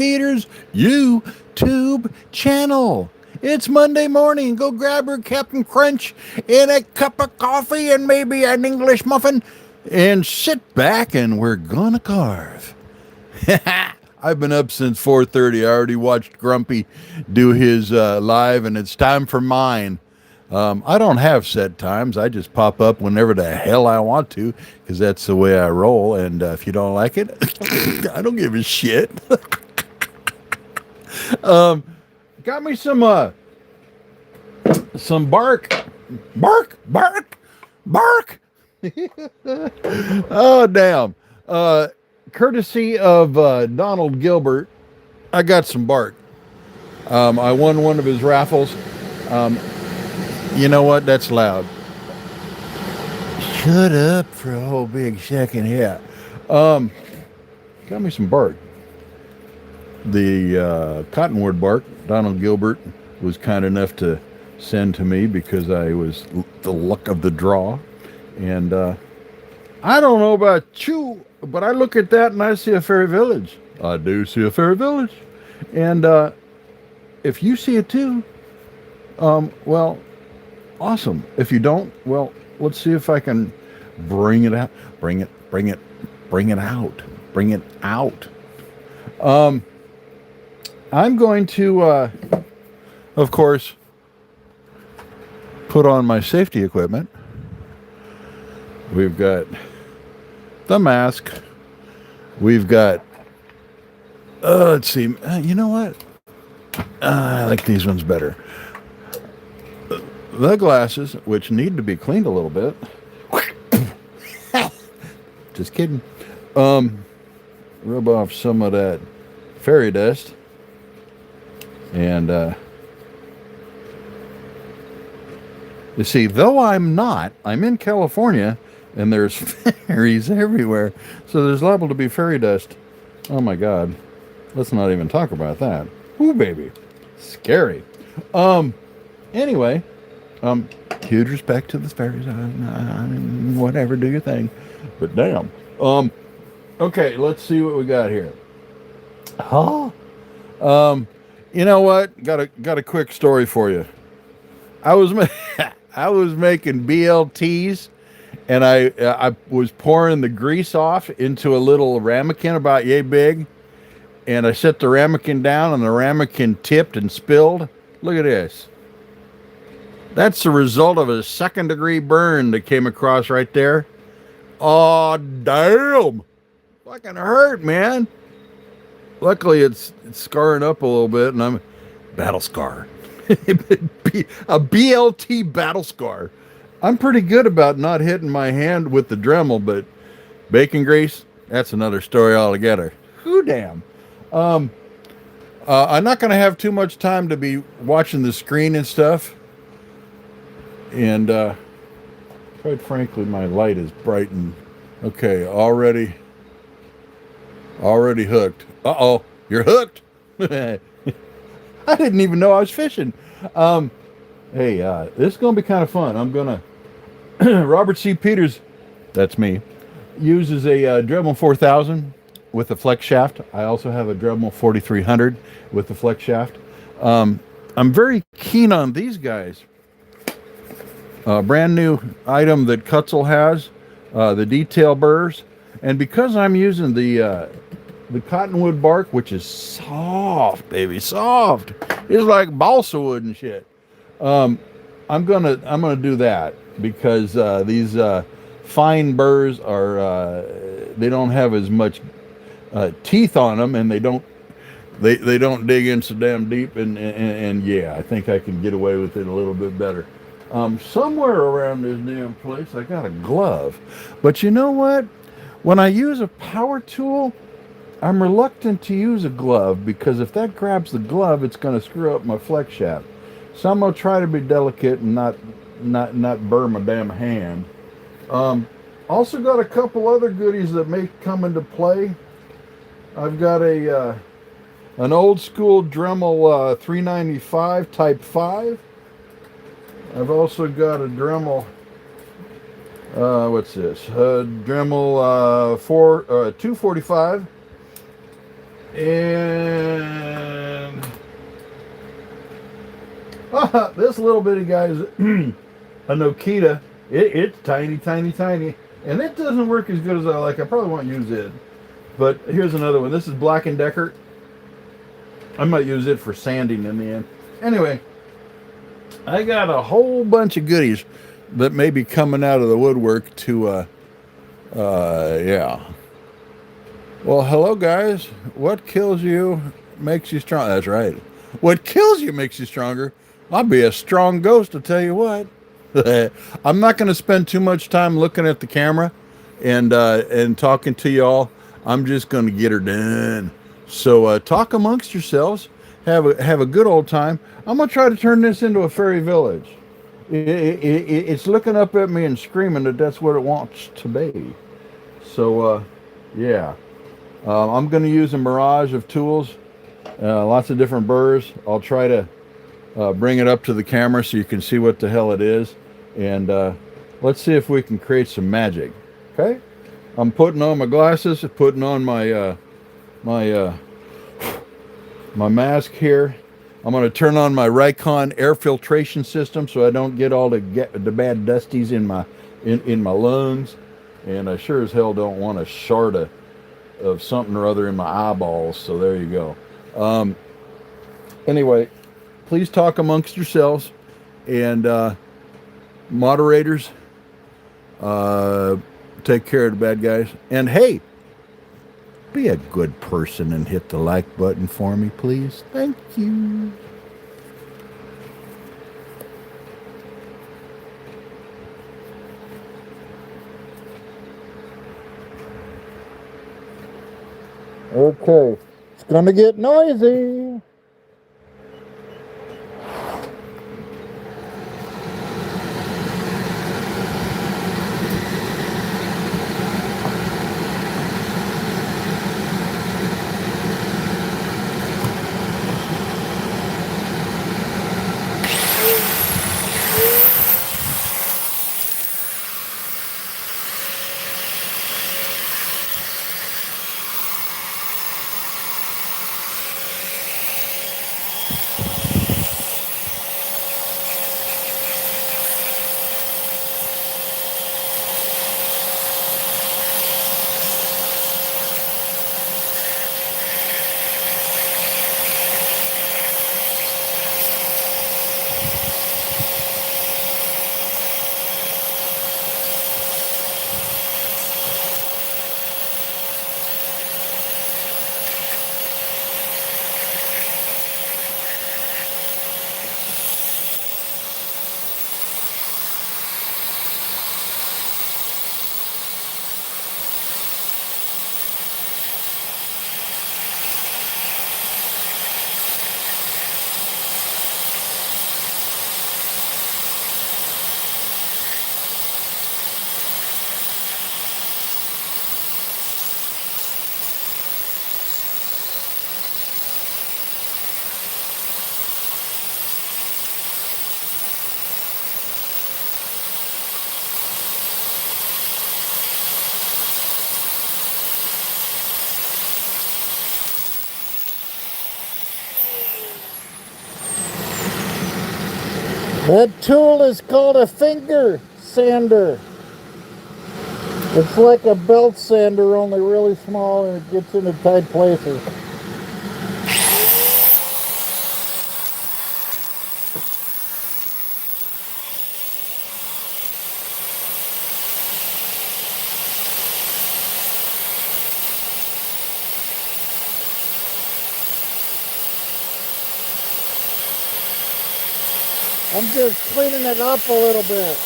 Peter's YouTube channel. It's Monday morning. Go grab her Captain Crunch and a cup of coffee and maybe an English muffin and sit back and we're gonna carve. I've been up since 4:30. I already watched Grumpy do his live and it's time for mine. I don't have set times. I just pop up whenever the hell I want to because that's the way I roll. And if you don't like it, I don't give a shit. Got me some bark, bark. Oh damn! Courtesy of Donald Gilbert, I got some bark. I won one of his raffles. You know what? That's loud. Shut up for a whole big second here. Got me some bark. The cottonwood bark, Donald Gilbert was kind enough to send to me because I was the luck of the draw. And I don't know about you, but I look at that and I see a fairy village. I do see a fairy village. And if you see it too, well, awesome. If you don't, well, let's see if I can bring it out. Bring it out. Bring it out. I'm going to, of course, put on my safety equipment. We've got the mask. We've got, let's see, you know what? I like these ones better. The glasses, which need to be cleaned a little bit. Just kidding. Rub off some of that fairy dust. And you see, though I'm in California and there's fairies everywhere. So there's liable to be fairy dust. Oh my God. Let's not even talk about that. Ooh, baby. Scary. Anyway, huge respect to the fairies. Whatever, do your thing. But damn. Okay, let's see what we got here. Huh? You know what? Got a quick story for you. I was I was making BLTs, and I was pouring the grease off into a little ramekin about yay big, and I set the ramekin down, and the ramekin tipped and spilled. Look at this. That's the result of a second-degree burn that came across right there. Oh damn! Fucking hurt, man. Luckily, it's scarring up a little bit, and I'm battle scar. A BLT battle scar. I'm pretty good about not hitting my hand with the Dremel, but bacon grease, that's another story altogether. Whoo damn. I'm not going to have too much time to be watching the screen and stuff. And quite frankly, my light is brightened. Okay, already hooked. Uh-oh, you're hooked. I didn't even know I was fishing. Hey, this is going to be kind of fun. I'm going to... Robert C. Peters, that's me, uses a Dremel 4000 with a flex shaft. I also have a Dremel 4300 with the flex shaft. I'm very keen on these guys. Brand new item that Kutzel has, the detail burrs. And because I'm using the cottonwood bark, which is soft, baby, soft. It's like balsa wood and shit. I'm gonna do that because these fine burrs are they don't have as much teeth on them, and they don't dig in so damn deep. And yeah, I think I can get away with it a little bit better. Somewhere around this damn place, I got a glove, but you know what? When I use a power tool, I'm reluctant to use a glove because if that grabs the glove, it's going to screw up my flex shaft. So I'm going to try to be delicate and not burn my damn hand. Also got a couple other goodies that may come into play. I've got an old school Dremel 395 Type 5. I've also got a Dremel. What's this? Dremel 245. And this little bitty guy is a Nokita. It's tiny, tiny, tiny. And it doesn't work as good as I like. I probably won't use it. But here's another one. This is Black & Decker. I might use it for sanding in the end. Anyway, I got a whole bunch of goodies that may be coming out of the woodwork to, yeah. Well, hello, guys. What kills you makes you strong. That's right. What kills you makes you stronger. I'll be a strong ghost, to tell you what. I'm not going to spend too much time looking at the camera and talking to y'all. I'm just going to get her done. So talk amongst yourselves. Have a good old time. I'm going to try to turn this into a fairy village. It's looking up at me and screaming that that's what it wants to be. So, yeah. I'm going to use a mirage of tools, lots of different burrs. I'll try to bring it up to the camera so you can see what the hell it is. And let's see if we can create some magic. Okay? I'm putting on my glasses, putting on my my mask here. I'm going to turn on my Raycon air filtration system so I don't get all the bad dusties in my lungs. And I sure as hell don't want a shard of something or other in my eyeballs. So there you go. Anyway, please talk amongst yourselves, and moderators, take care of the bad guys. And hey, be a good person and hit the like button for me, please. Thank you. Okay, it's gonna get noisy. That tool is called a finger sander. It's like a belt sander, only really small, and it gets into tight places. I'm just cleaning it up a little bit.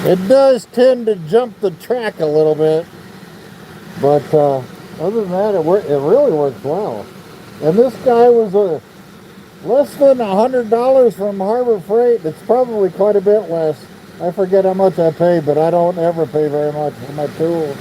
It does tend to jump the track a little bit, but other than that, it really works well. And this guy was less than $100 from Harbor Freight. It's probably quite a bit less. I forget how much I paid, but I don't ever pay very much for my tools.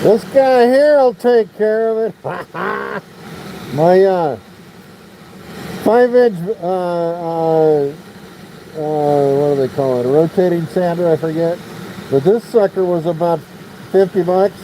This guy here will take care of it. My 5-inch, what do they call it? A rotating sander, I forget. But this sucker was about 50 bucks.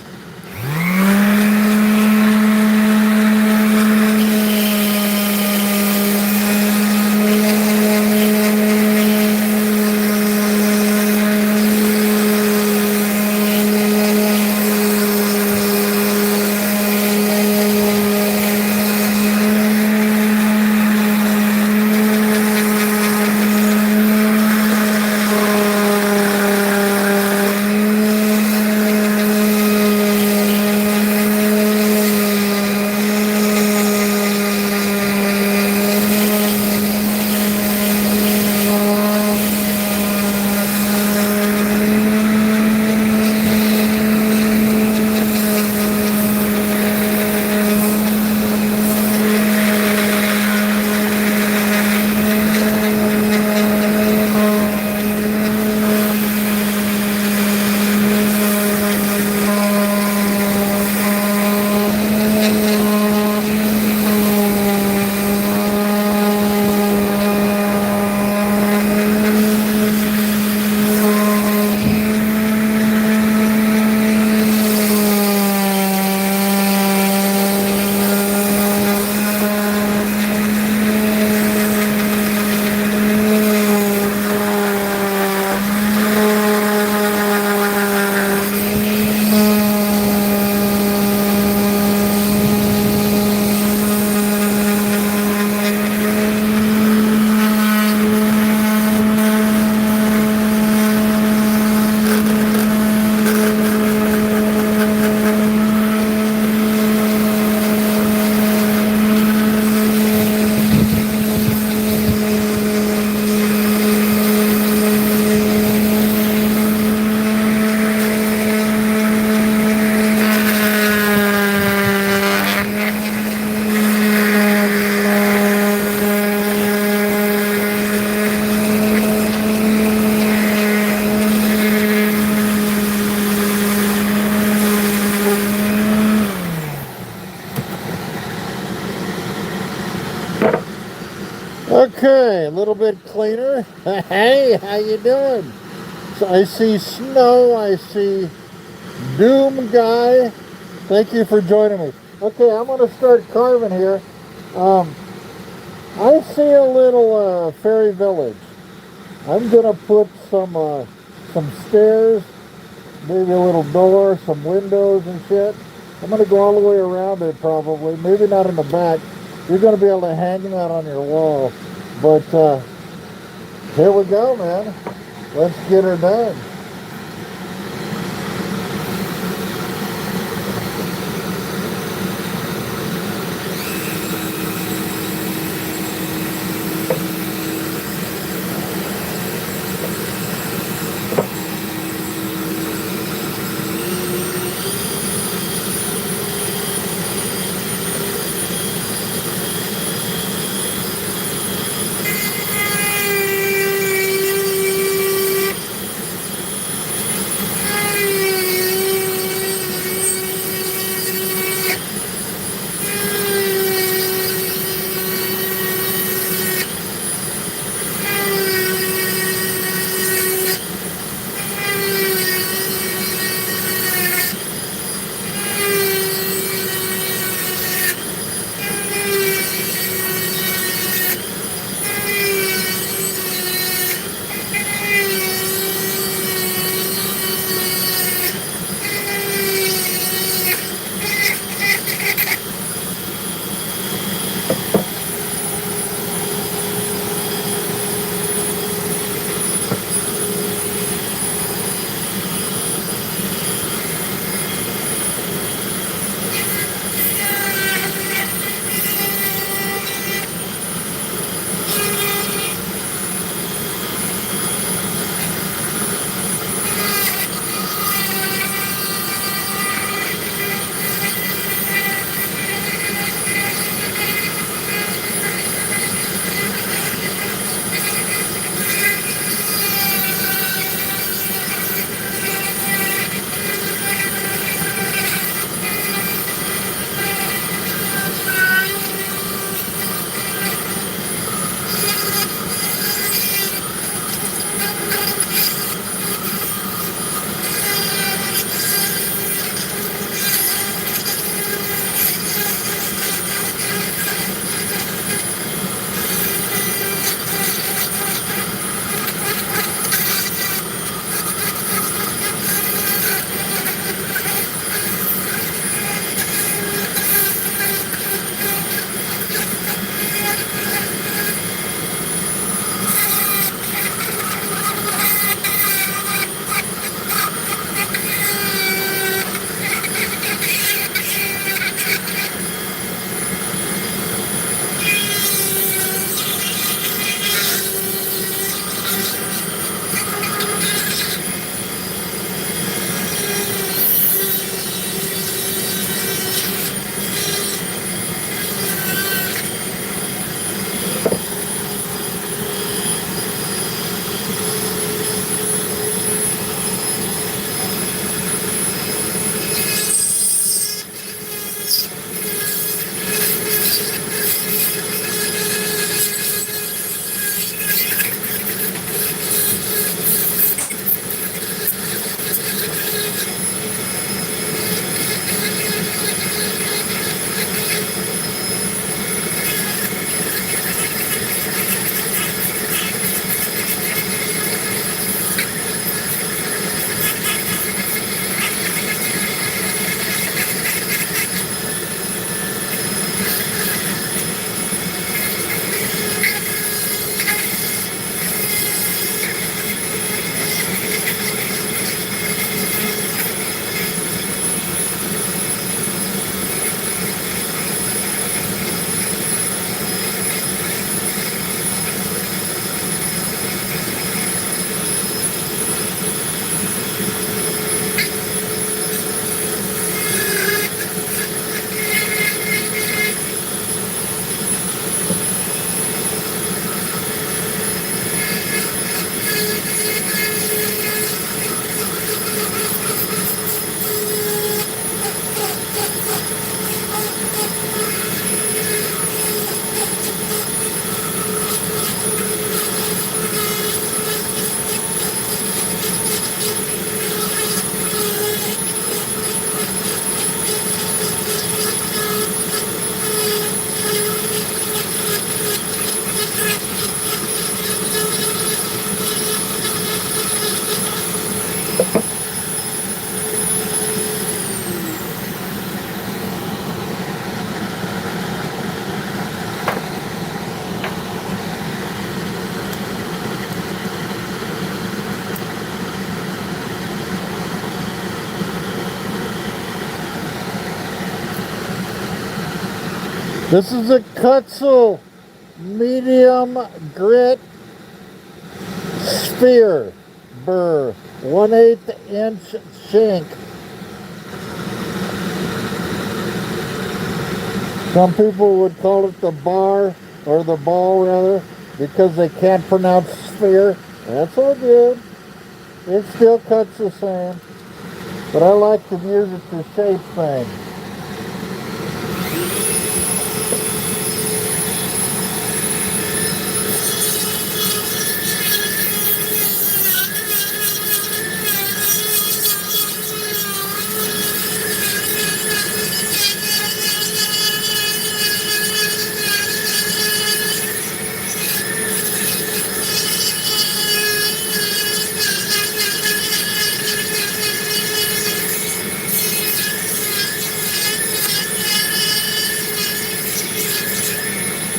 Okay, a little bit cleaner. Hey, how you doing? So I see snow, I see Doom Guy. Thank you for joining me. Okay, I'm going to start carving here. I see a little fairy village. I'm going to put some stairs, maybe a little door, some windows and shit. I'm going to go all the way around it probably, maybe not in the back. You're going to be able to hang that on your wall. But here we go, man. Let's get her done. This is a Kutzel medium grit sphere burr, 1/8 inch shank. Some people would call it the bar, or the ball rather, because they can't pronounce sphere. That's all good. It still cuts the same. But I like to use it to shape things.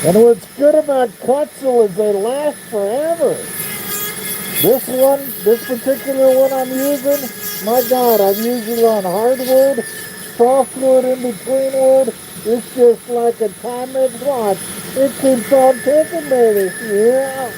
And what's good about Kutzel is they last forever. This particular one I'm using, my God, I've used it on hardwood, softwood, in between wood. It's just like a timeless watch. It keeps on ticking, baby. Yeah.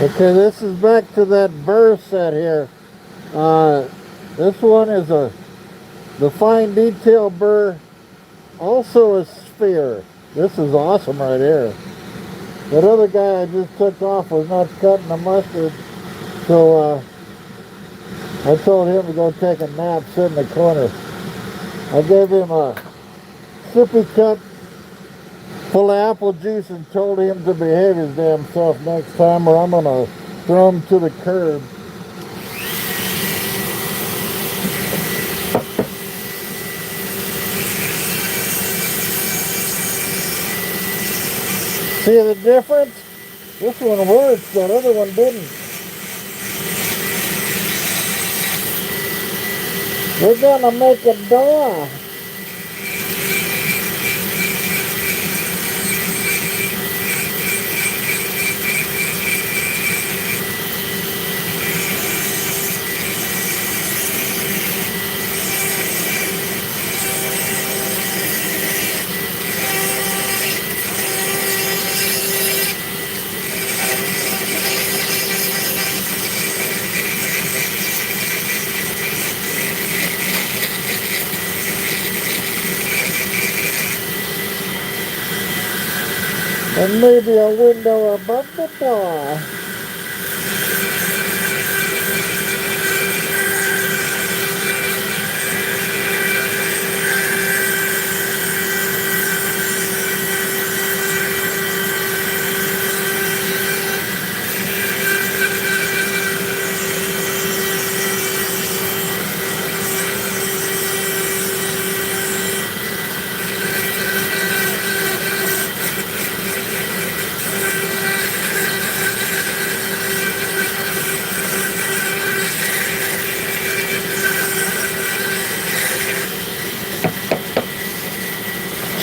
Okay, this is back to that burr set here. This one is the fine detail burr, also a sphere. This is awesome right here. That other guy I just took off was not cutting the mustard, so I told him to go take a nap, sit in the corner. I gave him a sippy cup full of apple juice and told him to behave his damn self next time, or I'm gonna throw him to the curb. See the difference? This one works, that other one didn't. We're gonna make a door. And maybe a window above the door.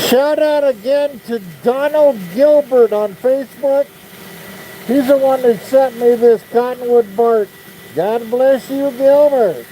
Shout out again to Donald Gilbert on Facebook. He's the one that sent me this cottonwood bark. God bless you, Gilbert.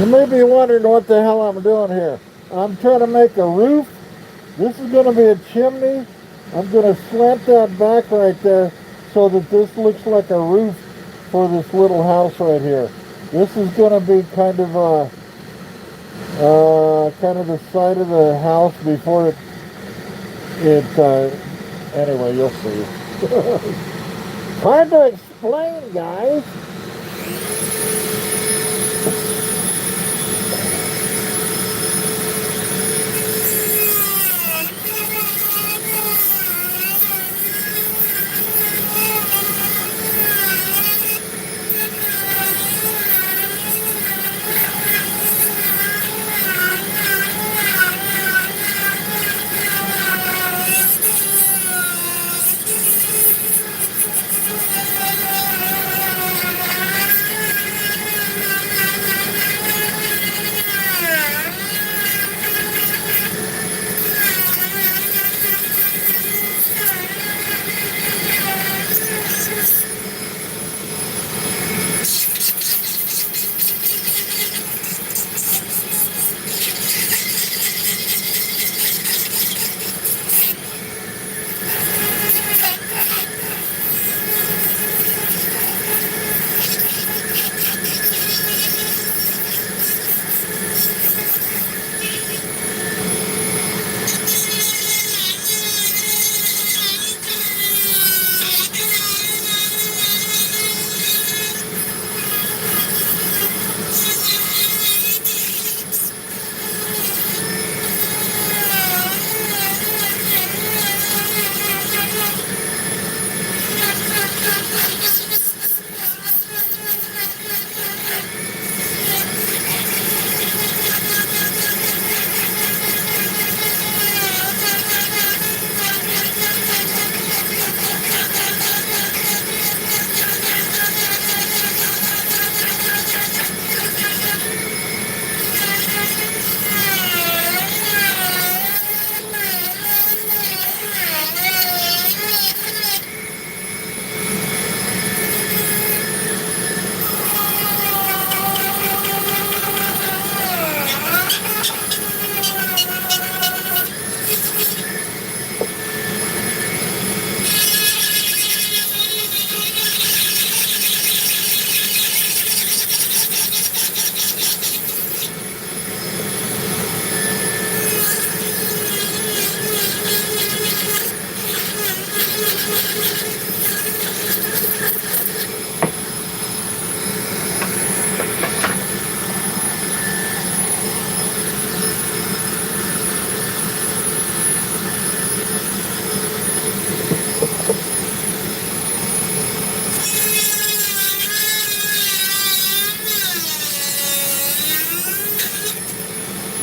You may be wondering what the hell I'm doing here. I'm trying to make a roof. This is going to be a chimney. I'm going to slant that back right there so that this looks like a roof for this little house right here. This is going to be kind of the side of the house before anyway, you'll see. Hard to explain, guys.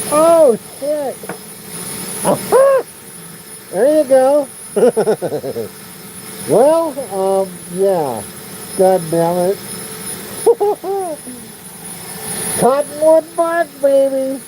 Oh, shit. There you go. Well, yeah. God damn it. Cottonwood bark, baby.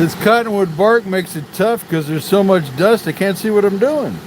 This cottonwood bark makes it tough because there's so much dust I can't see what I'm doing.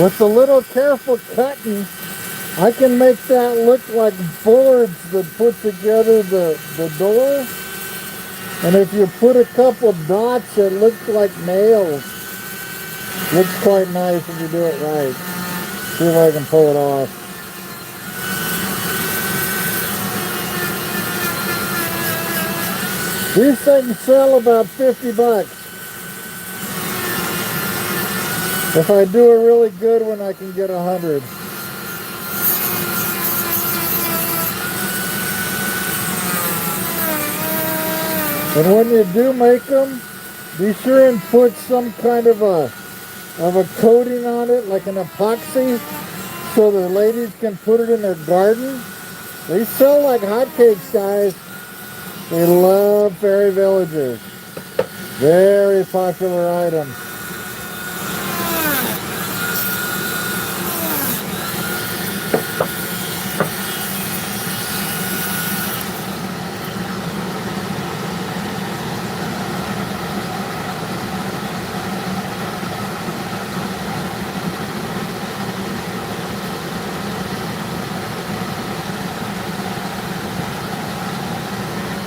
With a little careful cutting, I can make that look like boards that put together the door. And if you put a couple dots, it looks like nails. Looks quite nice if you do it right. See if I can pull it off. These things sell about 50 bucks. If I do a really good one, I can get 100. And when you do make them, be sure and put some kind of a coating on it, like an epoxy, so the ladies can put it in their garden. They sell like hotcakes, guys. They love fairy villages. Very popular item.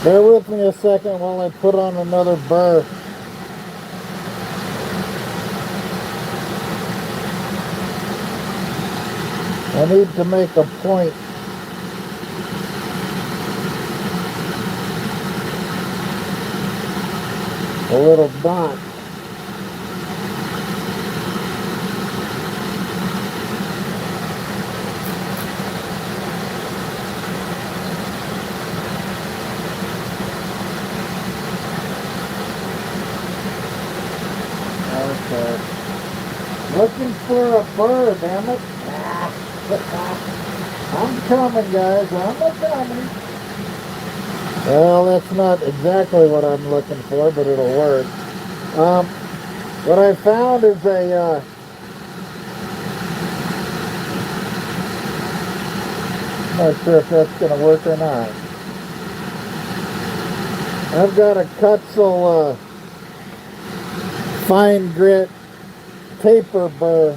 Bear with me a second while I put on another burr. I need to make a point. A little dot. Okay. Looking for a burr, damn it. I'm coming, guys. I'm coming. Well, that's not exactly what I'm looking for, but it'll work. What I found is a not sure if that's going to work or not. I've got a Kutzel fine grit taper burr.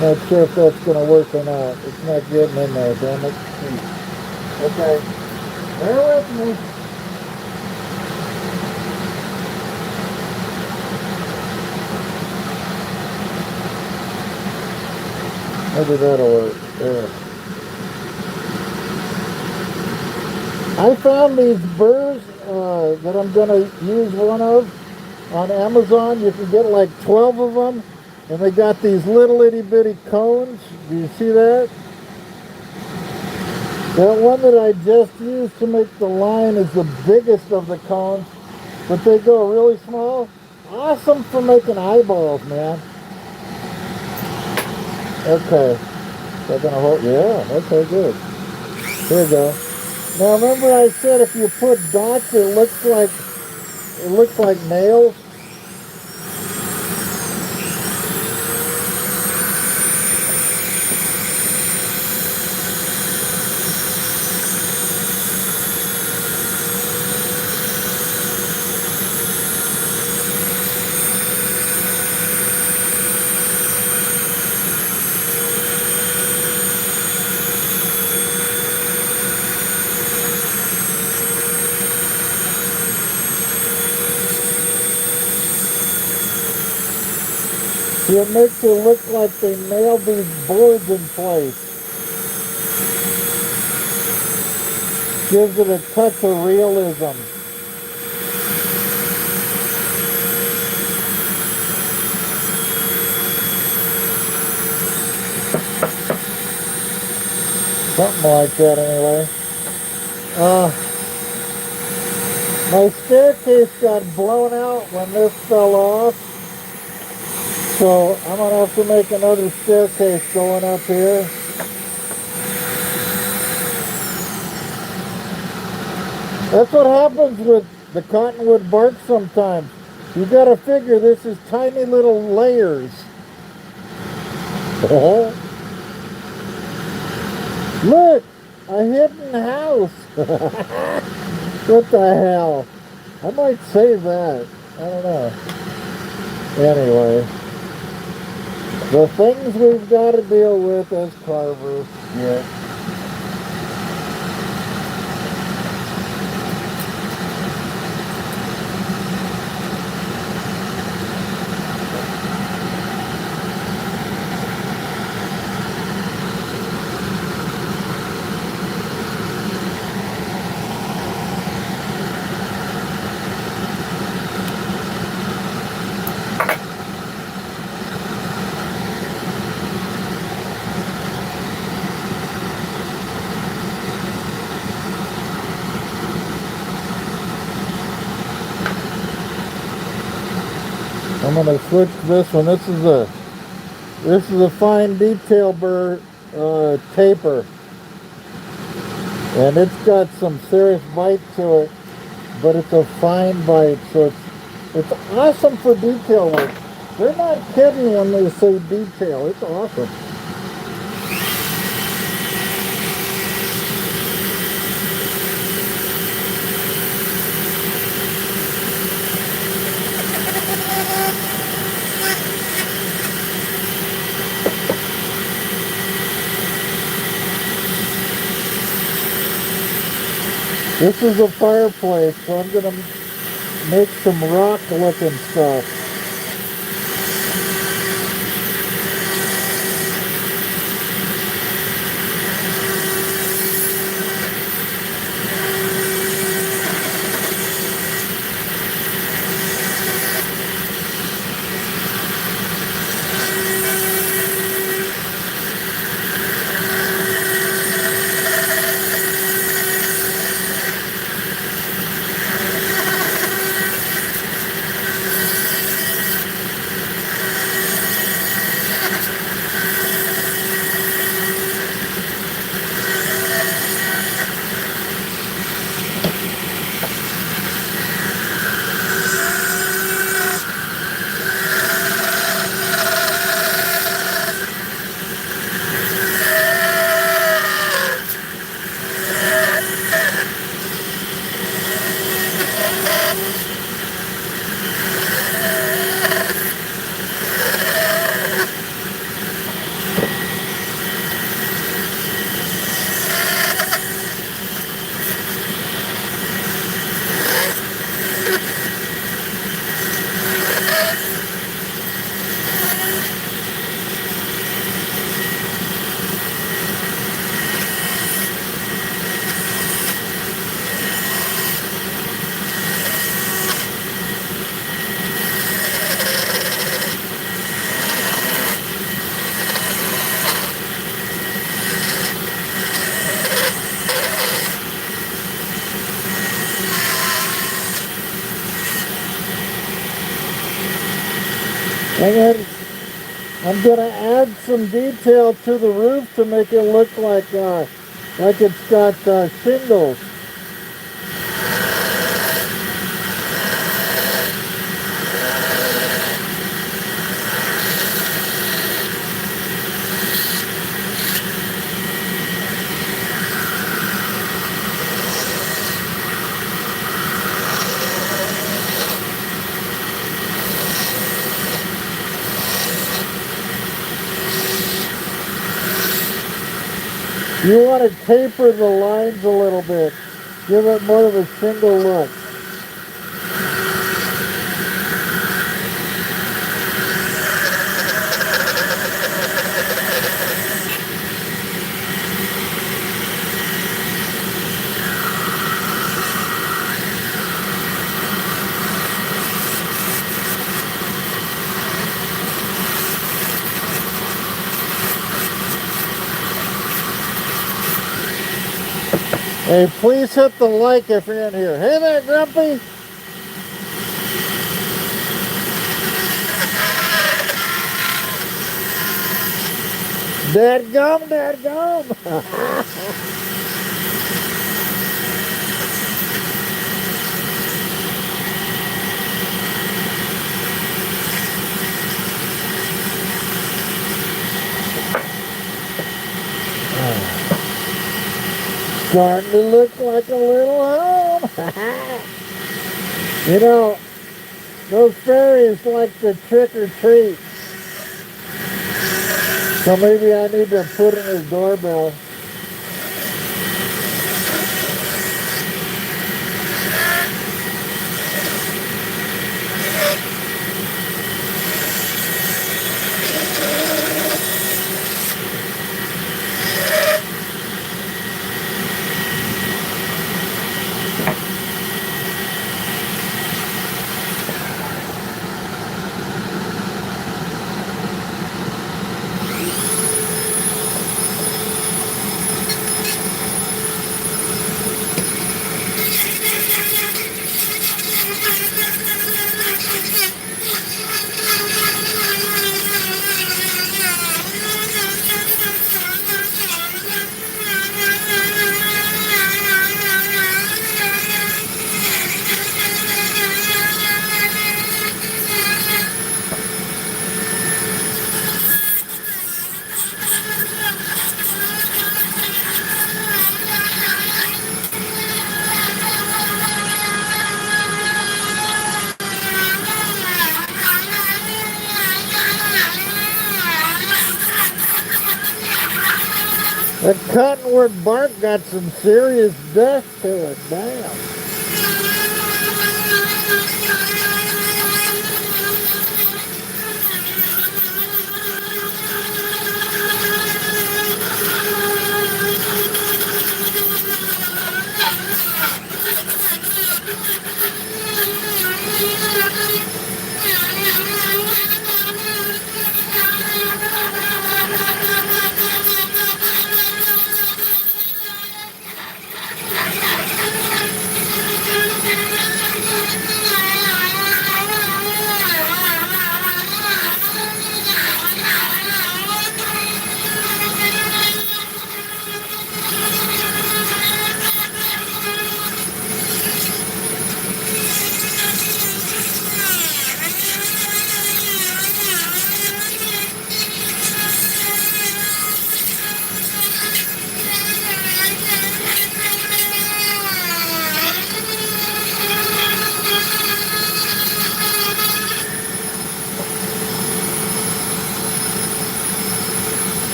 Not sure if that's going to work or not. It's not getting in there, damn it. Okay, bear with me. Maybe that'll work. There. I found these burrs that I'm going to use one of on Amazon. You can get like 12 of them. And they got these little itty bitty cones. Do you see that? That one that I just used to make the line is the biggest of the cones. But they go really small. Awesome for making eyeballs, man. Okay. Is that gonna hold? Yeah, okay, good. Here we go. Now remember I said if you put dots it looks like nails? See, it makes it look like they nailed these boards in place. Gives it a touch of realism. Something like that anyway. My staircase got blown out when this fell off. So I'm going to have to make another staircase going up here. That's what happens with the cottonwood bark sometimes. You got to figure this is tiny little layers. Look, a hidden house. What the hell? I might save that. I don't know. Anyway, the things we've got to deal with as carvers. Yeah. I'm going to switch this one. This is a fine detail burr taper, and it's got some serious bite to it, but it's a fine bite, so it's awesome for detail work. They're not kidding when they say detail. It's awesome. This is a fireplace, so I'm going to make some rock looking stuff. And then I'm going to add some detail to the roof to make it look like it's got shingles. You want to taper the lines a little bit. Give it more of a shingle look. Hey, please hit the like if you're in here. Hey there, Grumpy. Dadgum, dadgum. Starting to look like a little home. You know, those fairies like to trick or treat. So maybe I need to put in his doorbell. That cottonwood bark got some serious dust to it. Damn.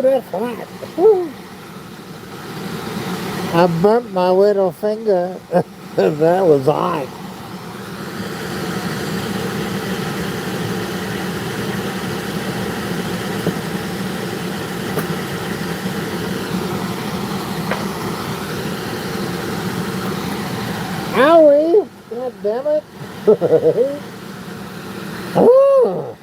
that's hot. Woo. I burnt my little finger. That was hot. Owie! God damn it! Oh.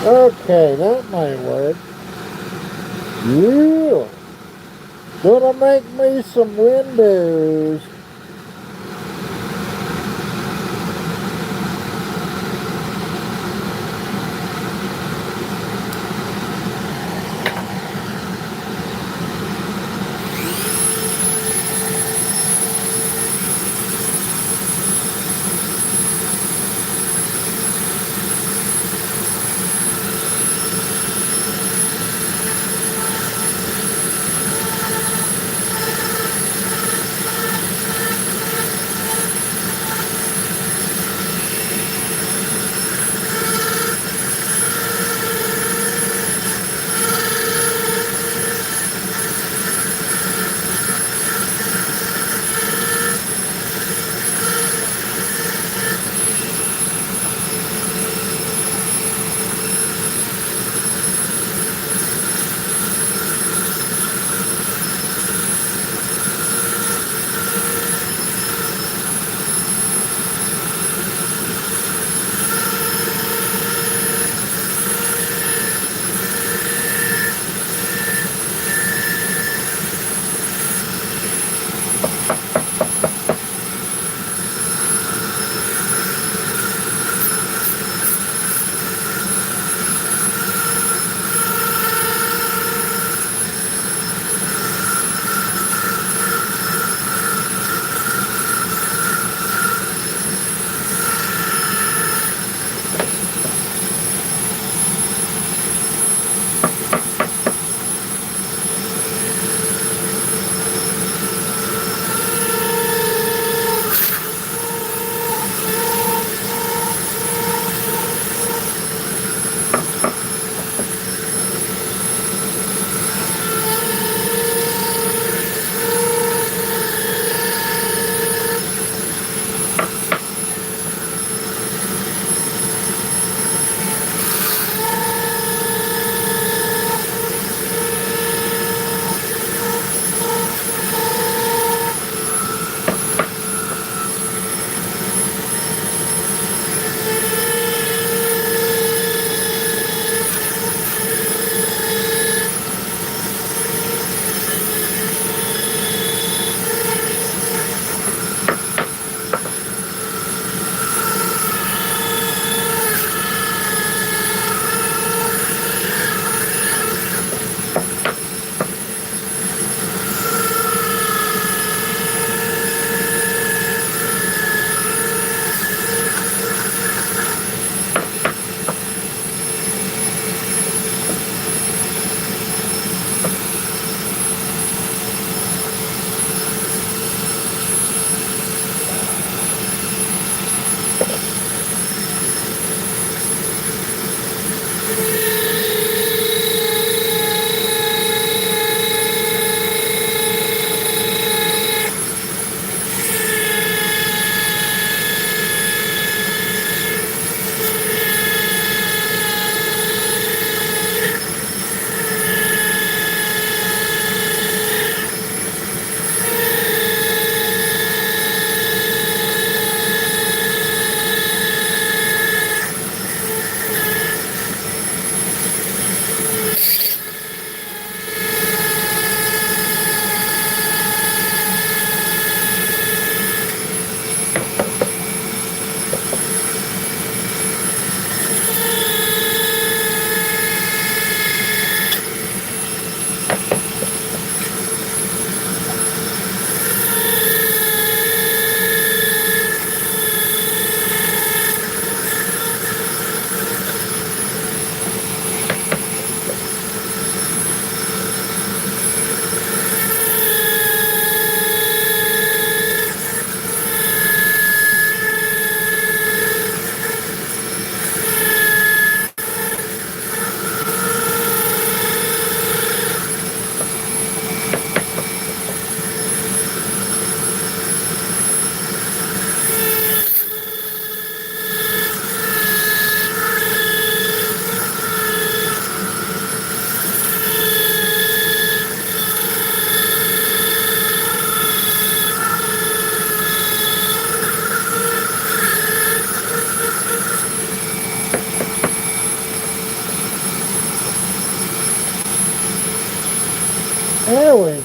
Okay, that might work. Yeah. Gonna make me some windows.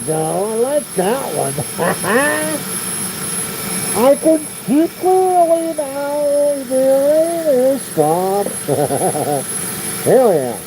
go. I like that one. I can see clearly now. The rain is stopped. Hell yeah.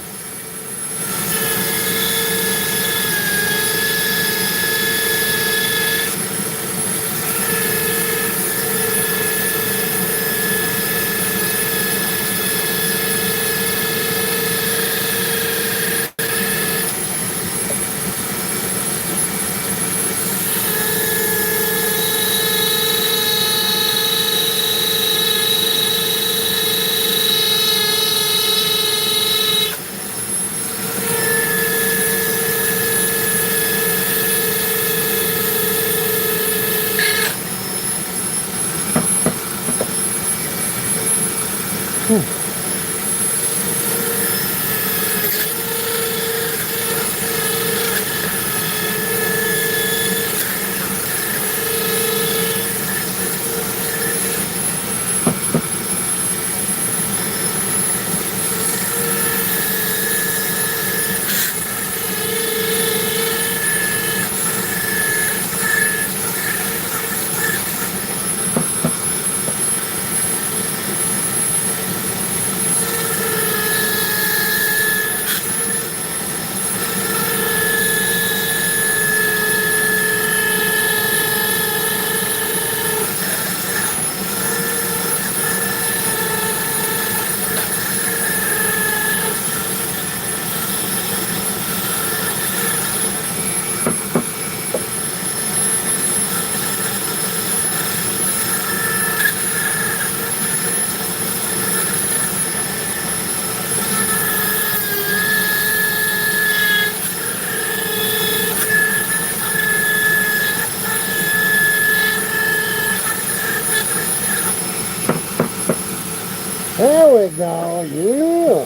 There we go, yeah.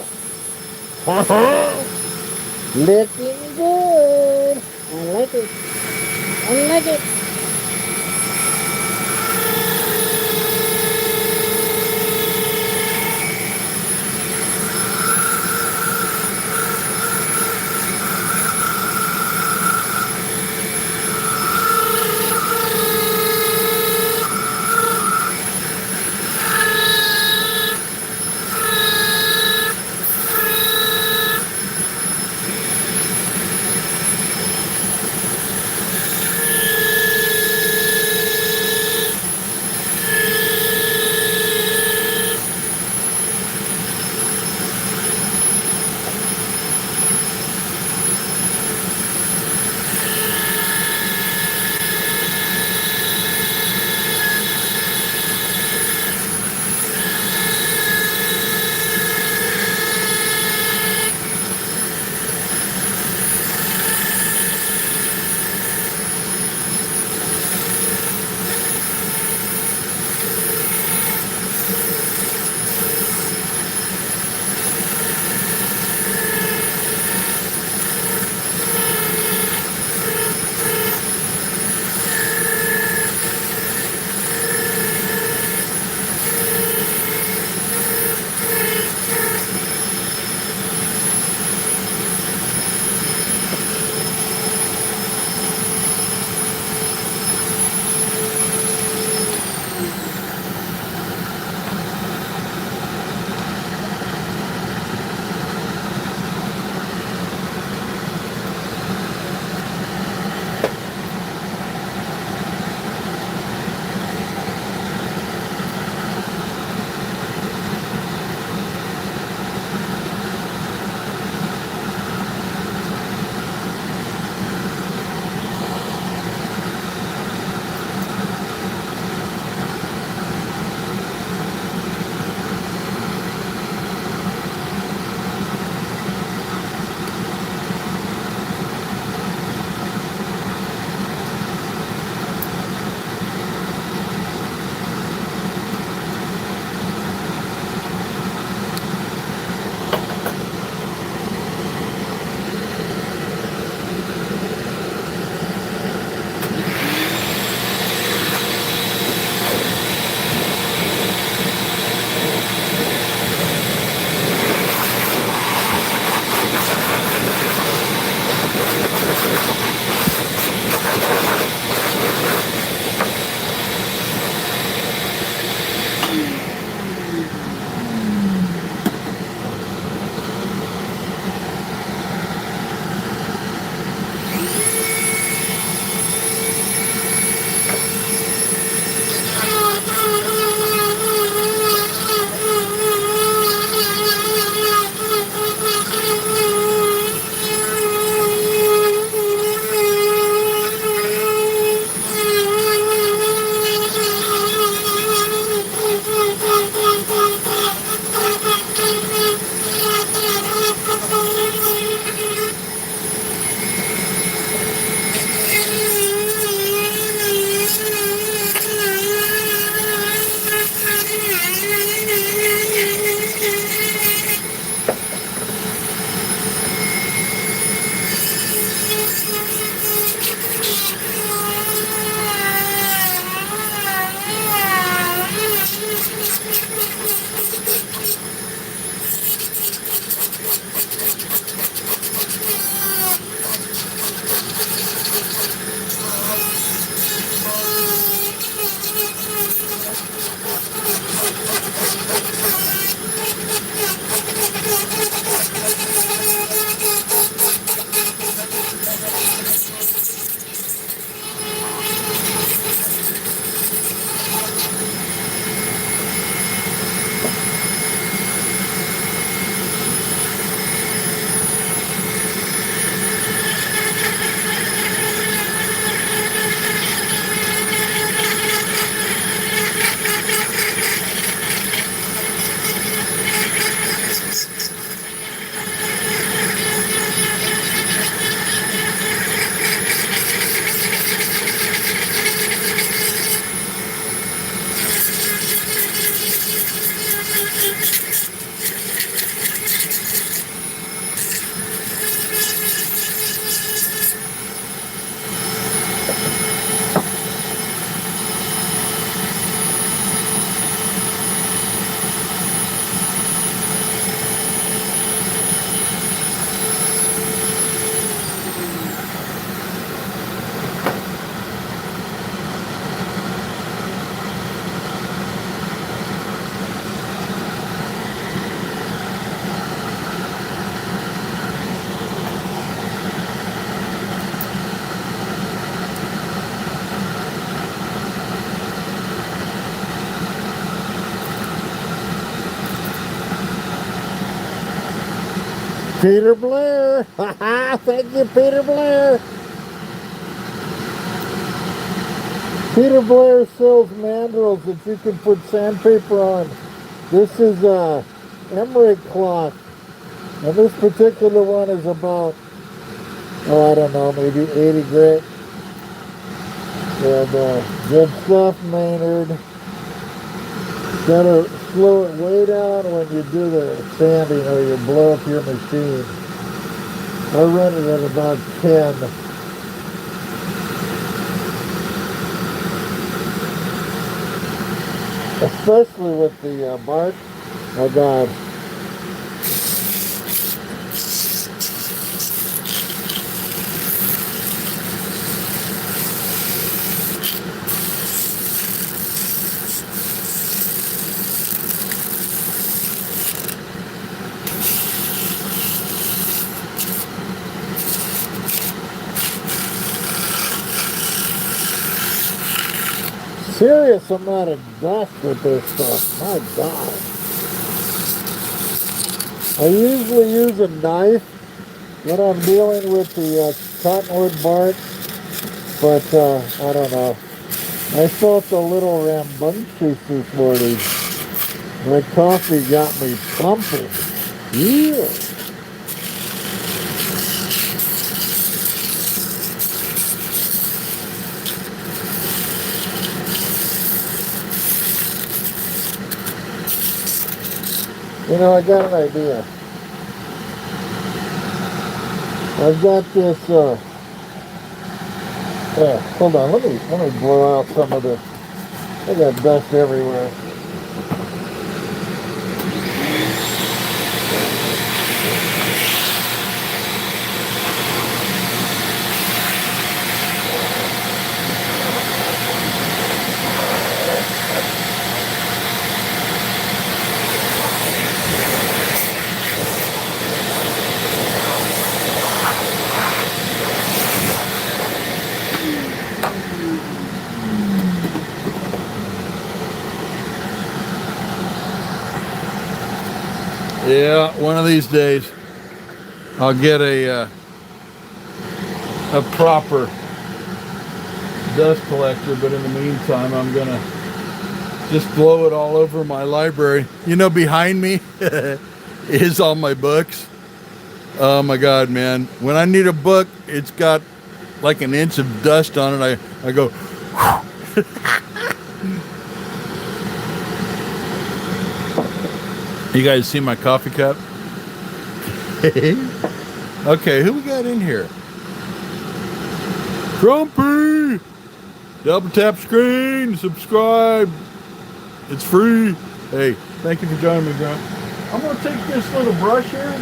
Looking good. I like it. I like it. Peter Blair. Thank you, Peter Blair. Peter Blair sells mandrels that you can put sandpaper on. This is emery cloth. And this particular one is about, oh, I don't know, maybe 80 grit. And good stuff, Maynard. Gotta slow it way down when you do the sanding or you blow up your machine. I run it at about 10. Especially with the bark. Oh God. Serious amount of dust with this stuff. My God. I usually use a knife when I'm dealing with the cottonwood bark, but I don't know. I felt a little rambunctious this morning. My coffee got me pumping. Yeah. You know, I got an idea. I've got this, hold on, let me blow out some of this. I got dust everywhere. Yeah, one of these days I'll get a proper dust collector, but in the meantime I'm gonna just blow it all over my library. You know, behind me is all my books. Oh my God, man. When I need a book, it's got like an inch of dust on it. I go You guys see my coffee cup? Okay, who we got in here? Trumpy! Double tap screen, subscribe. It's free. Hey, thank you for joining me, Grump. I'm gonna take this little brush here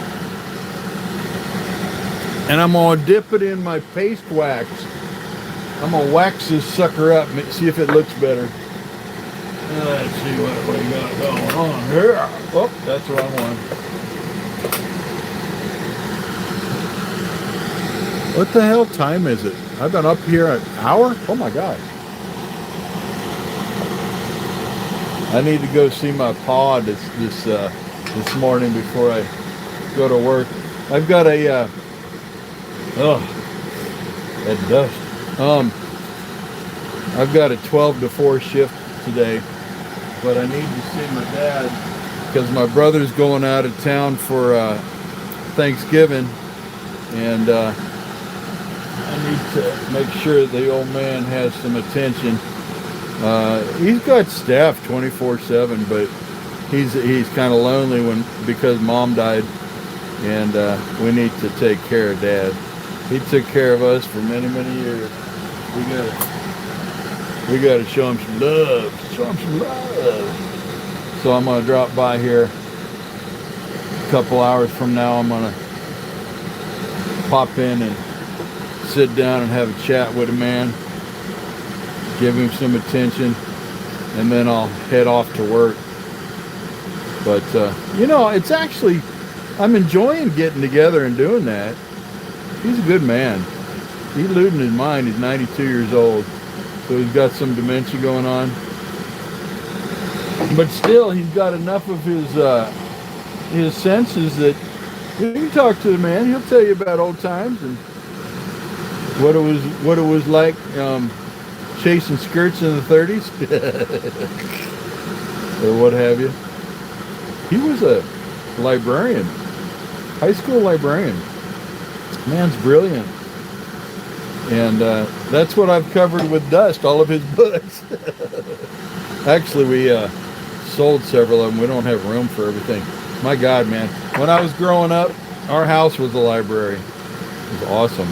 and I'm gonna dip it in my paste wax. I'm gonna wax this sucker up and see if it looks better. Let's see what we got going on here. Oh, that's the wrong one. What the hell time is it? I've been up here an hour? Oh my God. I need to go see my pod this morning before I go to work. I've got a that dust. I've got a 12 to 4 shift today, but I need to see my dad because my brother's going out of town for Thanksgiving, and I need to make sure the old man has some attention. He's got staff 24/7, but he's kind of lonely because Mom died, and we need to take care of Dad. He took care of us for many years. We gotta show him some love. So I'm gonna drop by here a couple hours from now. I'm gonna pop in and sit down and have a chat with a man, give him some attention, and then I'll head off to work. But you know, it's actually, I'm enjoying getting together and doing that. He's a good man. He's losing his mind. He's 92 years old. So he's got some dementia going on. But still, he's got enough of his senses that You can talk to the man. He'll tell you about old times and what it was like chasing skirts in the 30s or what have you. He was a librarian, high school librarian. Man's brilliant. And that's what I've covered with dust, all of his books. Actually, we sold several of them. We don't have room for everything. My God, man. When I was growing up, our house was a library. It was awesome.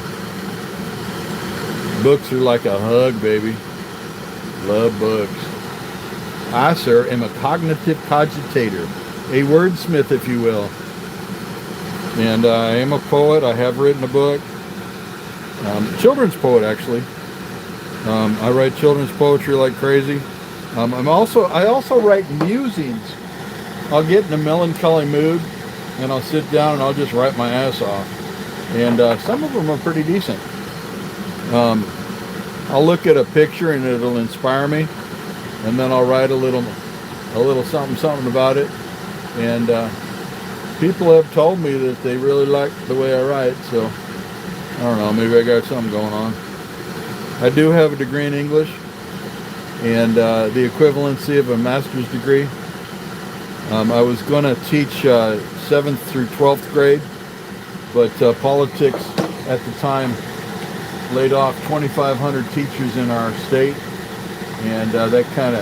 Books are like a hug, baby. Love books. I, sir, am a cognitive cogitator, a wordsmith, if you will. And I am a poet. I have written a book. Children's poet, actually. I write children's poetry like crazy. I also write musings. I'll get in a melancholy mood, and I'll sit down and I'll just write my ass off. And some of them are pretty decent. I'll look at a picture and it'll inspire me, and then I'll write a little something about it. And people have told me that they really like the way I write, so I don't know, maybe I got something going on. I do have a degree in English and the equivalency of a master's degree. I was going to teach 7th through 12th grade, but politics at the time laid off 2,500 teachers in our state, and that kind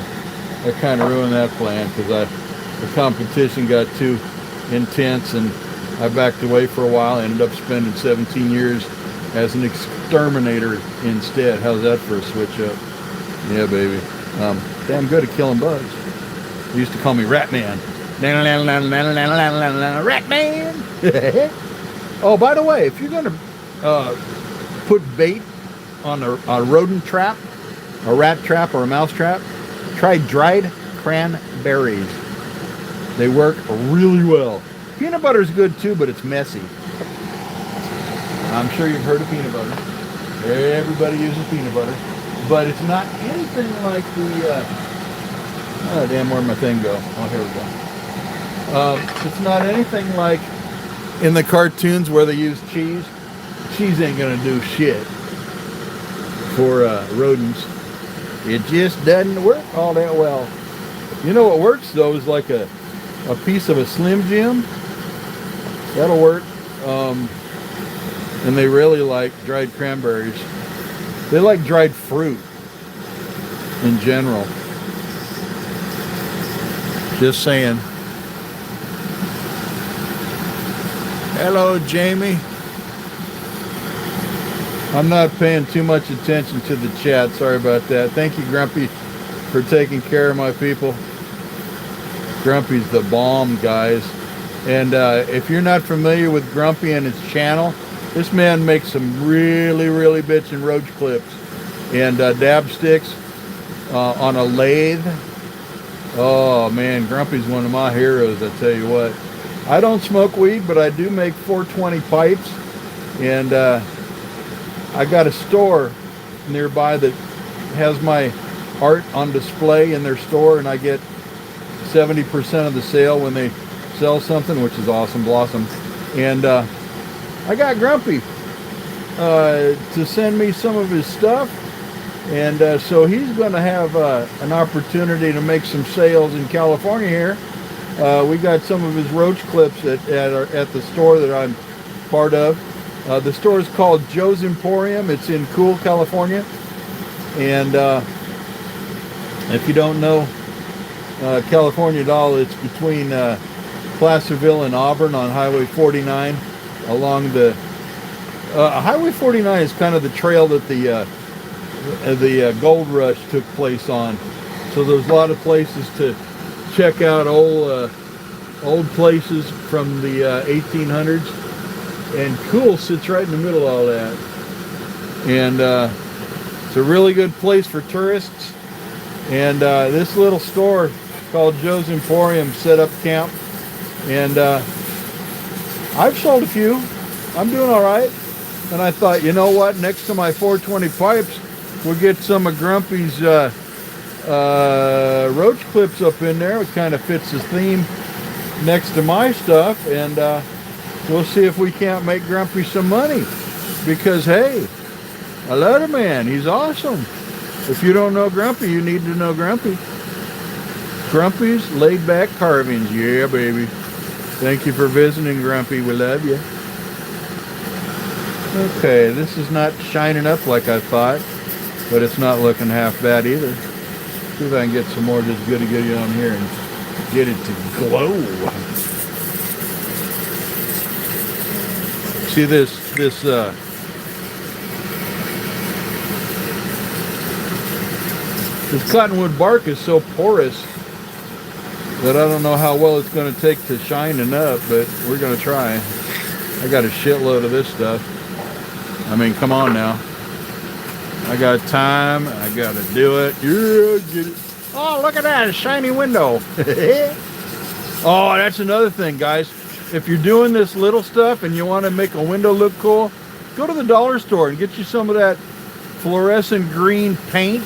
of ruined that plan because the competition got too intense, and I backed away for a while. I ended up spending 17 years as an exterminator instead. How's that for a switch up? Yeah, baby. Damn good at killing bugs. They used to call me Rat Man. Rat Man. Oh, by the way, if you're gonna put bait on a rodent trap, a rat trap, or a mouse trap, try dried cranberries. They work really well. Peanut butter is good too, but it's messy. I'm sure you've heard of peanut butter. Everybody uses peanut butter, but it's not anything like the. Oh damn, where'd my thing go? Oh, here we go. It's not anything like in the cartoons where they use cheese. Cheese ain't gonna do shit for rodents. It just doesn't work all that well. You know what works though is like a piece of a Slim Jim. That'll work. And they really like dried cranberries. They like dried fruit in general. Just saying. Hello, Jamie. I'm not paying too much attention to the chat. Sorry about that. Thank you, Grumpy, for taking care of my people. Grumpy's the bomb, guys. And if you're not familiar with Grumpy and his channel, this man makes some really, really bitchin' roach clips and dab sticks on a lathe. Oh man, Grumpy's one of my heroes, I tell you what. I don't smoke weed, but I do make 420 pipes, and I got a store nearby that has my art on display in their store, and I get 70% of the sale when they sell something, which is awesome, blossom. And I got Grumpy to send me some of his stuff, and so he's going to have an opportunity to make some sales in California here. We got some of his roach clips at the store that I'm part of. The store is called Joe's Emporium. It's in Cool, California. And if you don't know California at all, it's between Placerville and Auburn on Highway 49. Along the Highway 49 is kind of the trail that the gold rush took place on. So there's a lot of places to check out old places from the 1800s. And Cool sits right in the middle of all that. And it's a really good place for tourists. And this little store called Joe's Emporium set up camp. And I've sold a few. I'm doing all right. And I thought, you know what? Next to my 420 pipes, we'll get some of Grumpy's roach clips up in there. It kind of fits his theme next to my stuff. And we'll see if we can't make Grumpy some money. Because, hey, I love the man. He's awesome. If you don't know Grumpy, you need to know Grumpy. Grumpy's Laid Back Carvings. Yeah, baby. Thank you for visiting, Grumpy. We love you. Okay, this is not shining up like I thought, but it's not looking half bad either. See if I can get some more just goody-goody on here and get it to glow. See this cottonwood bark is so porous that I don't know how well it's going to take to shining up, but we're going to try. I got a shitload of this stuff. I mean, come on now. I got time. I got to do it. Yeah, get it. Oh, look at that. A shiny window. Oh, that's another thing, guys. If you're doing this little stuff and you want to make a window look cool, go to the dollar store and get you some of that fluorescent green paint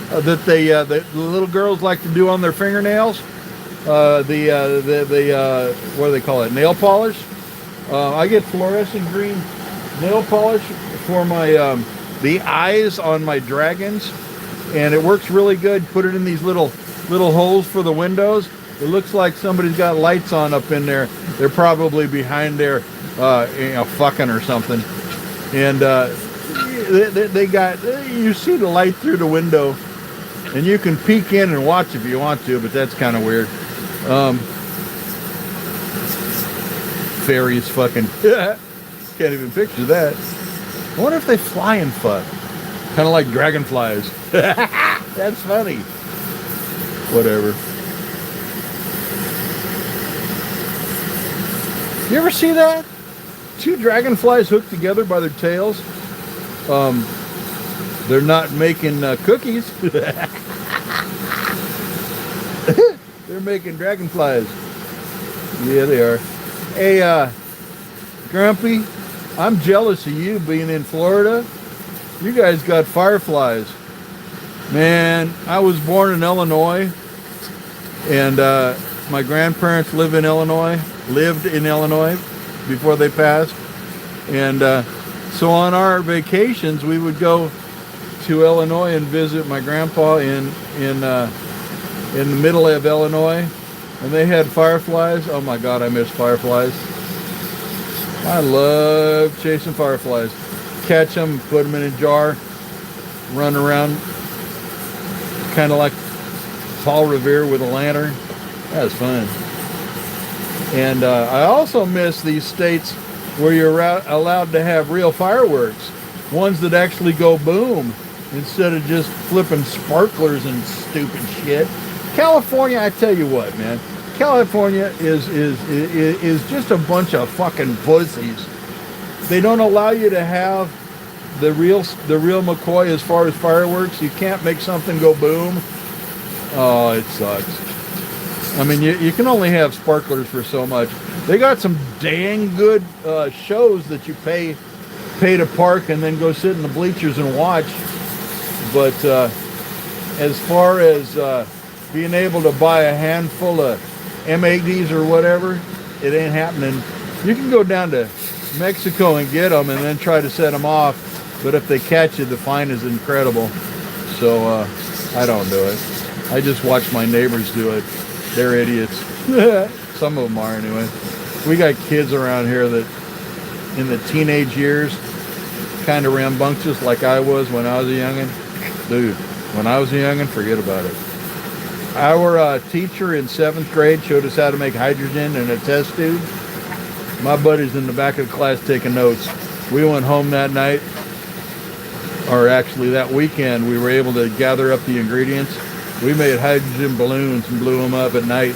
that the little girls like to do on their fingernails. What do they call it? Nail polish. I get fluorescent green nail polish for my the eyes on my dragons, and it works really good. Put it in these little holes for the windows. It looks like somebody's got lights on up in there. They're probably behind there, fucking or something. And they got, you see the light through the window, and you can peek in and watch if you want to, but that's kind of weird. Fairies fucking, can't even picture that. I wonder if they fly and fuck. Kind of like dragonflies. That's funny. Whatever. You ever see that? Two dragonflies hooked together by their tails. They're not making cookies. They're making dragonflies. Yeah, they are. Hey, Grumpy, I'm jealous of you being in Florida. You guys got fireflies. Man, I was born in Illinois, and my grandparents lived in Illinois before they passed. And so on our vacations, we would go to Illinois and visit my grandpa in the middle of Illinois, and they had fireflies. Oh my God, I miss fireflies. I love chasing fireflies. Catch them, put them in a jar, run around, kind of like Paul Revere with a lantern. That was fun. And I also miss these states where you're allowed to have real fireworks, ones that actually go boom instead of just flipping sparklers and stupid shit. California, I tell you what, man, California is just a bunch of fucking pussies. They don't allow you to have the real McCoy as far as fireworks. You can't make something go boom. Oh, it sucks. I mean, you can only have sparklers for so much. They got some dang good shows that you pay to park and then go sit in the bleachers and watch. But as far as being able to buy a handful of M80s or whatever, it ain't happening. You can go down to Mexico and get them and then try to set them off. But if they catch you, the fine is incredible. So I don't do it. I just watch my neighbors do it. They're idiots. Some of them are anyway. We got kids around here that in the teenage years, kind of rambunctious like I was when I was a youngin'. Dude, when I was a youngin', forget about it. Our teacher in 7th grade showed us how to make hydrogen in a test tube. My buddy's in the back of the class taking notes. We went home that night, or actually that weekend, we were able to gather up the ingredients. We made hydrogen balloons and blew them up at night.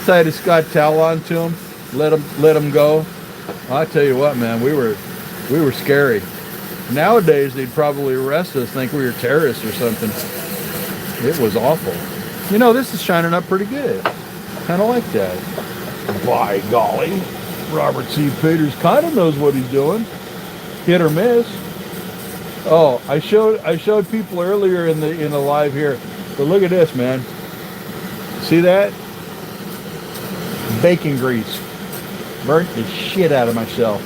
Tied a Scott towel onto them, let them go. I tell you what, man, we were scary. Nowadays, they'd probably arrest us, think we were terrorists or something. It was awful. You know, this is shining up pretty good. Kind of like that. By golly, Robert C. Peters kind of knows what he's doing. Hit or miss. Oh, I showed people earlier in the live here, but look at this, man. See that? Bacon grease. Burnt the shit out of myself.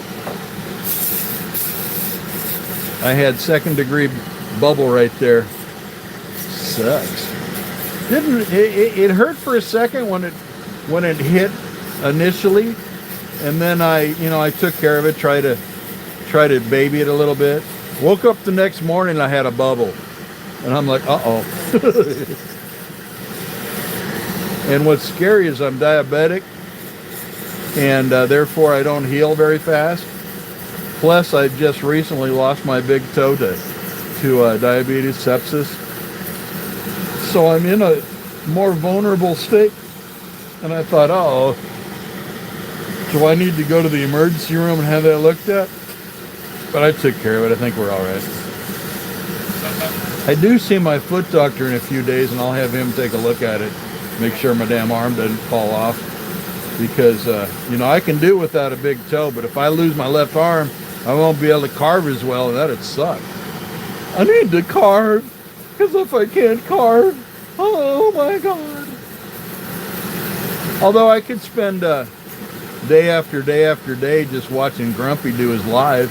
I had 2nd-degree bubble right there. Sucks. Didn't it hurt for a second when it hit initially, and then I took care of it, tried to baby it a little bit. Woke up the next morning, I had a bubble, and I'm like, uh-oh. And what's scary is I'm diabetic, and therefore I don't heal very fast. Plus, I just recently lost my big toe to diabetes, sepsis. So I'm in a more vulnerable state. And I thought, oh, do I need to go to the emergency room and have that looked at? But I took care of it. I think we're all right. I do see my foot doctor in a few days, and I'll have him take a look at it, make sure my damn arm doesn't fall off. Because, I can do without a big toe, but if I lose my left arm, I won't be able to carve as well, and that'd suck. I need to carve, because if I can't carve, oh my God. Although I could spend day after day after day just watching Grumpy do his live.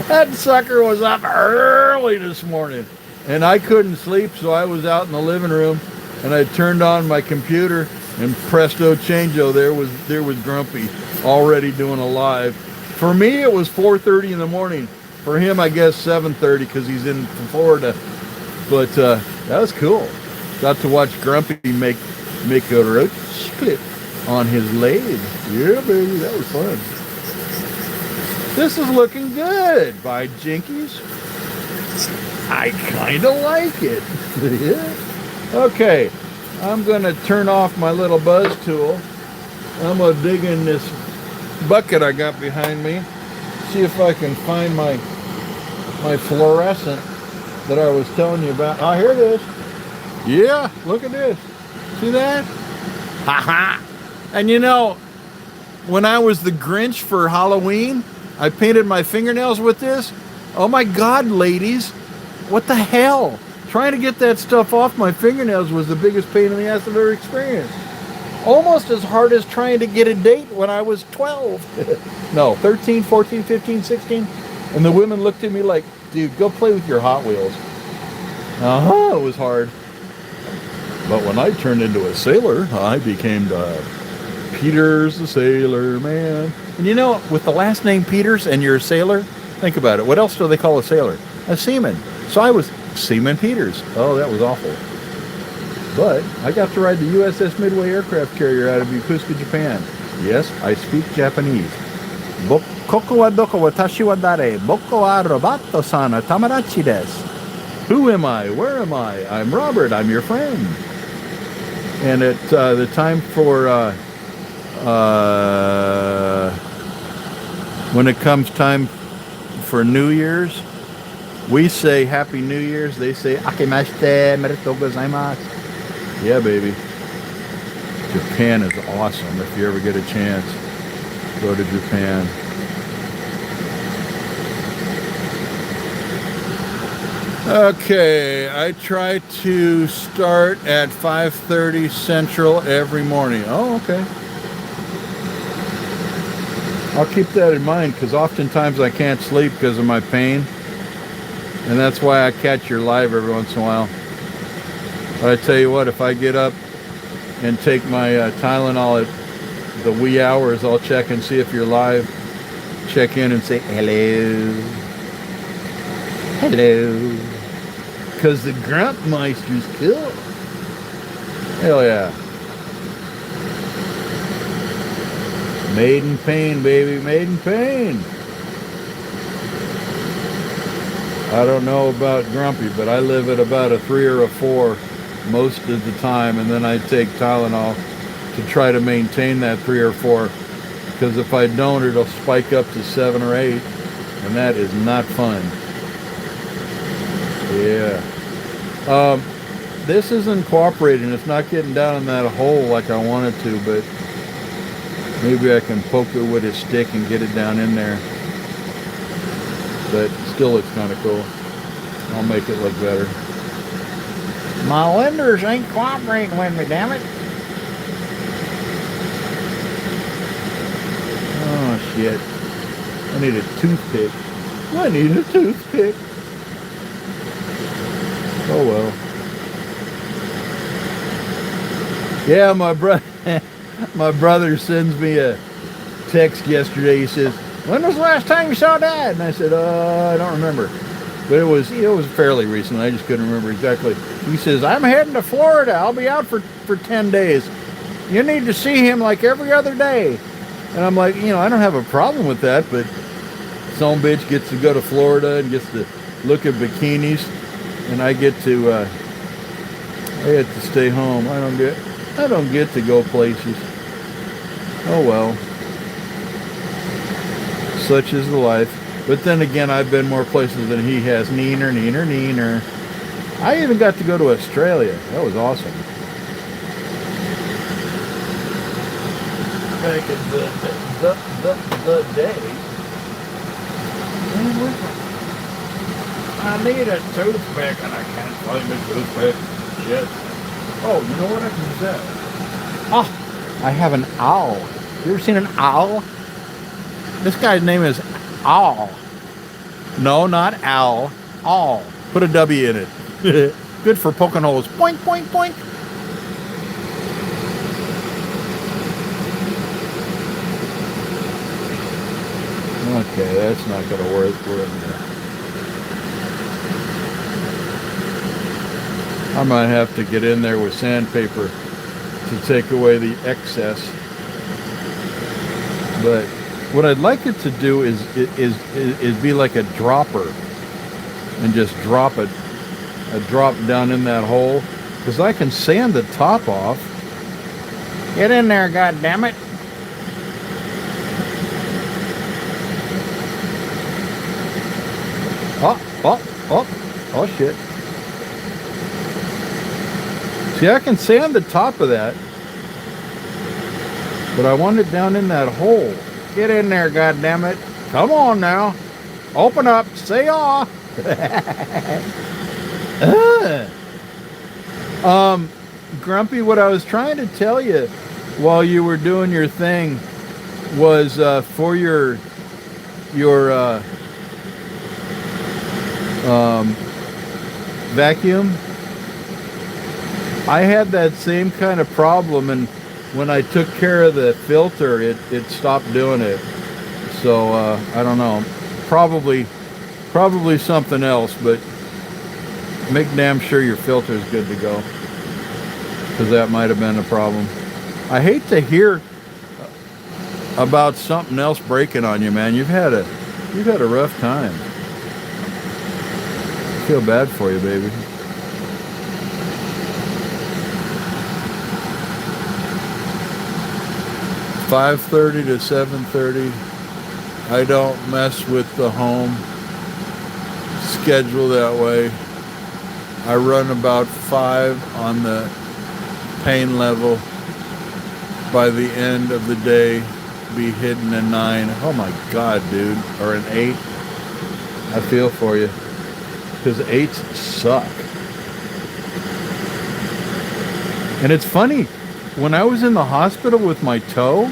That sucker was up early this morning, and I couldn't sleep, so I was out in the living room, and I turned on my computer, and presto changeo, there was Grumpy already doing a live. For me, it was 4:30 in the morning. For him, I guess 7:30 because he's in Florida. But that was cool. Got to watch Grumpy make a roach split on his lathe. Yeah, baby, that was fun. This is looking good by Jinkies. I kind of like it. Yeah. Okay, I'm going to turn off my little buzz tool. I'm going to dig in this bucket I got behind me. See if I can find my fluorescent that I was telling you about. Oh, here it is. Yeah, look at this. See that? Ha-ha. And when I was the Grinch for Halloween, I painted my fingernails with this. Oh my God, ladies. What the hell? Trying to get that stuff off my fingernails was the biggest pain in the ass I've ever experienced. Almost as hard as trying to get a date when I was 12. No, 13, 14, 15, 16. And the women looked at me like, dude, go play with your Hot Wheels. It was hard. But when I turned into a sailor, I became Peters the Sailor Man. And with the last name Peters and you're a sailor, think about it. What else do they call a sailor? A seaman. So I was Seaman Peters. Oh, that was awful. But I got to ride the USS Midway aircraft carrier out of Yokosuka, Japan. Yes, I speak Japanese. Koko wa doko watashi wa dare? Boko wa roboto-san no tamarachi desu. Who am I? Where am I? I'm Robert. I'm your friend. And at the time for when it comes time for New Year's, we say Happy New Year's. They say Akemashite Omedetou gozaimasu. Yeah, baby. Japan is awesome. If you ever get a chance, go to Japan. Okay, I try to start at 5:30 Central every morning. Oh, okay. I'll keep that in mind because oftentimes I can't sleep because of my pain. And that's why I catch your live every once in a while. But I tell you what, if I get up and take my Tylenol at the wee hours, I'll check and see if you're live. Check in and say, hello. Hello. Because the Grumpmeister's cool. Hell yeah. Made in pain, baby. Made in pain. I don't know about Grumpy, but I live at about a 3 or a 4 most of the time, and then I take Tylenol to try to maintain that 3 or 4, because if I don't, it'll spike up to 7 or 8, and that is not fun. Yeah. This isn't cooperating. It's not getting down in that hole like I wanted to, but maybe I can poke it with a stick and get it down in there. But still looks kind of cool. I'll make it look better. My lenders ain't cooperating with me, damn it. shit. I need a toothpick. I need a toothpick. Oh well. Yeah, my brother sends me a text yesterday. He says, "When was the last time you saw Dad?" And I said, "I don't remember." But it was fairly recent. I just couldn't remember exactly. He says, "I'm heading to Florida. I'll be out for 10 days. You need to see him like every other day." And I'm like, I don't have a problem with that, but some bitch gets to go to Florida and gets to look at bikinis, and I get to stay home. I don't get to go places. Oh well. Such is the life. But then again, I've been more places than he has. Neener, neener, neener. I even got to go to Australia. That was awesome. Back in the day. I need a toothpick and I can't find a toothpick. Shit. Oh, you know what I can use that? Oh, I have an owl. You ever seen an owl? This guy's name is Owl. No, not owl. Owl. Put a W in it. Good for poking holes. Boink, boink, boink. Okay, that's not going to work. We're in there. I might have to get in there with sandpaper to take away the excess. But what I'd like it to do is be like a dropper and just drop it, a drop down in that hole, because I can sand the top off. Get in there, goddammit. Oh shit. See, I can sand the top of that, but I want it down in that hole. Get in there, goddammit. Come on now. Open up. Say aw. Grumpy, what I was trying to tell you while you were doing your thing was for your vacuum. I had that same kind of problem, and when I took care of the filter, it stopped doing it. So I don't know. Probably something else, but make damn sure your filter is good to go, because that might have been a problem. I hate to hear about something else breaking on you, man. You've had a rough time. I feel bad for you, baby. (5:30 to 7:30). I don't mess with the home schedule that way. I run about 5 on the pain level. By the end of the day, be hitting a 9. Oh my God, dude. Or an 8. I feel for you. Because 8s suck. And it's funny. When I was in the hospital with my toe,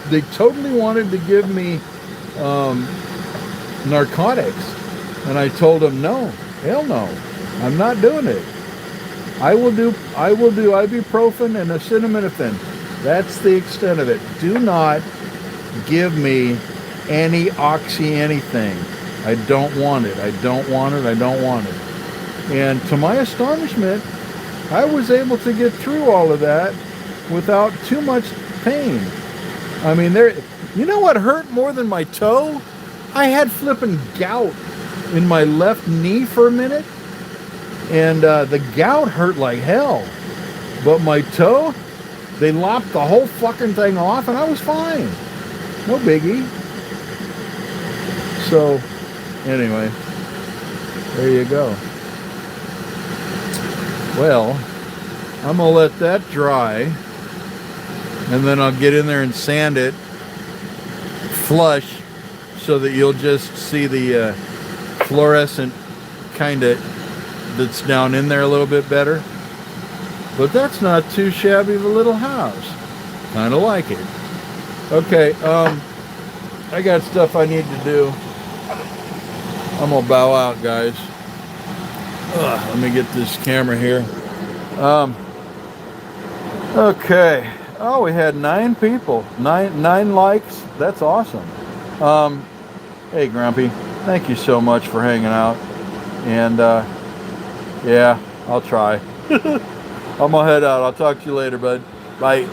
they totally wanted to give me narcotics, and I told them no, hell no, I'm not doing it. I will do ibuprofen and acetaminophen. That's the extent of it. Do not give me any oxy anything. I don't want it. I don't want it. I don't want it. And to my astonishment, I was able to get through all of that without too much pain. I mean, you know what hurt more than my toe? I had flipping gout in my left knee for a minute, and the gout hurt like hell. But my toe, they lopped the whole fucking thing off, and I was fine. No biggie. So, anyway, there you go. Well, I'm going to let that dry, and then I'll get in there and sand it flush so that you'll just see the fluorescent kind of that's down in there a little bit better. but that's not too shabby of a little house. Kind of like it. Okay, I got stuff I need to do. I'm gonna bow out, guys. Let me get this camera here. Okay. Oh, we had 9 people, nine likes. That's awesome. Hey, Grumpy, thank you so much for hanging out. And yeah, I'll try. I'm gonna head out. I'll talk to you later, bud. Bye.